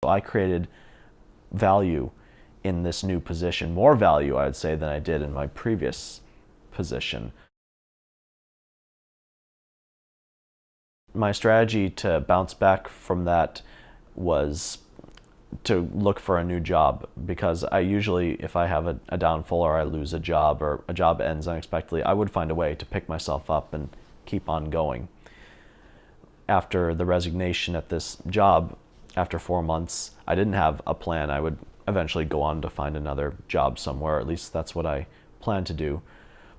So I created value in this new position, more value, I would say, than I did in my previous position. My strategy to bounce back from that was to look for a new job, because I usually, if I have a downfall or I lose a job or a job ends unexpectedly, I would find a way to pick myself up and keep on going. After the resignation at this job, after 4 months, I didn't have a plan. I would eventually go on to find another job somewhere. At least that's what I plan to do.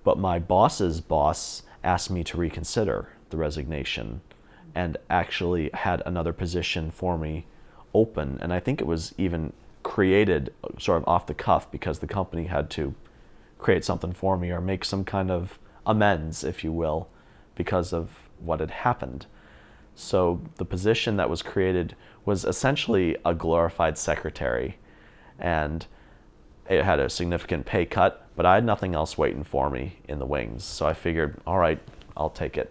But my boss's boss asked me to reconsider the resignation and actually had another position for me open. And I think it was even created sort of off the cuff because the company had to create something for me or make some kind of amends, if you will, because of what had happened. So the position that was created was essentially a glorified secretary, and it had a significant pay cut, but I had nothing else waiting for me in the wings. So I figured, all right, I'll take it.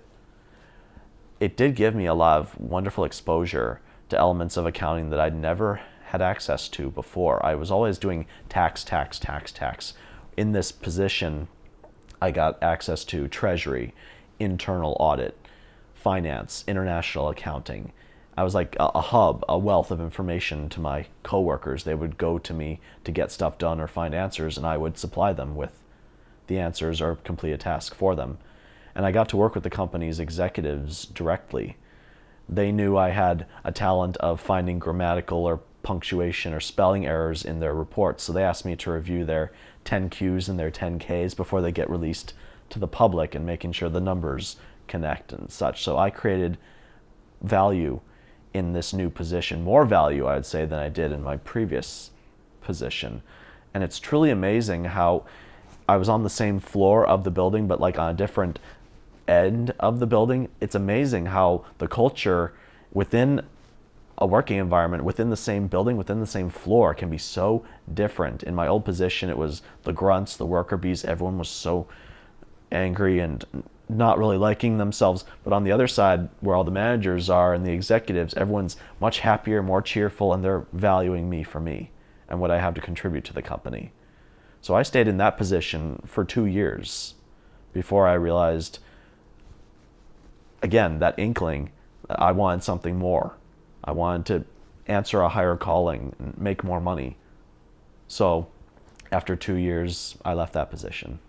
It did give me a lot of wonderful exposure to elements of accounting that I'd never had access to before. I was always doing tax. In this position, I got access to treasury, internal audit, finance, international accounting. I was like a hub, a wealth of information to my coworkers. They would go to me to get stuff done or find answers, and I would supply them with the answers or complete a task for them. And I got to work with the company's executives directly. They knew I had a talent of finding grammatical or punctuation or spelling errors in their reports, so they asked me to review their 10Qs and their 10Ks before they get released to the public and making sure the numbers connect and such. So I created value in this new position, more value, I would say, than I did in my previous position. And it's truly amazing how I was on the same floor of the building, but like on a different end of the building. It's amazing how the culture within a working environment, within the same building, within the same floor, can be so different. In my old position, it was the grunts, the worker bees, everyone was so angry and not really liking themselves. But on the other side, where all the managers are and the executives, everyone's much happier, more cheerful, and they're valuing me for me and what I have to contribute to the company. So I stayed in that position for 2 years before I realized, again, that inkling, I wanted something more. I wanted to answer a higher calling and make more money. So after 2 years, I left that position.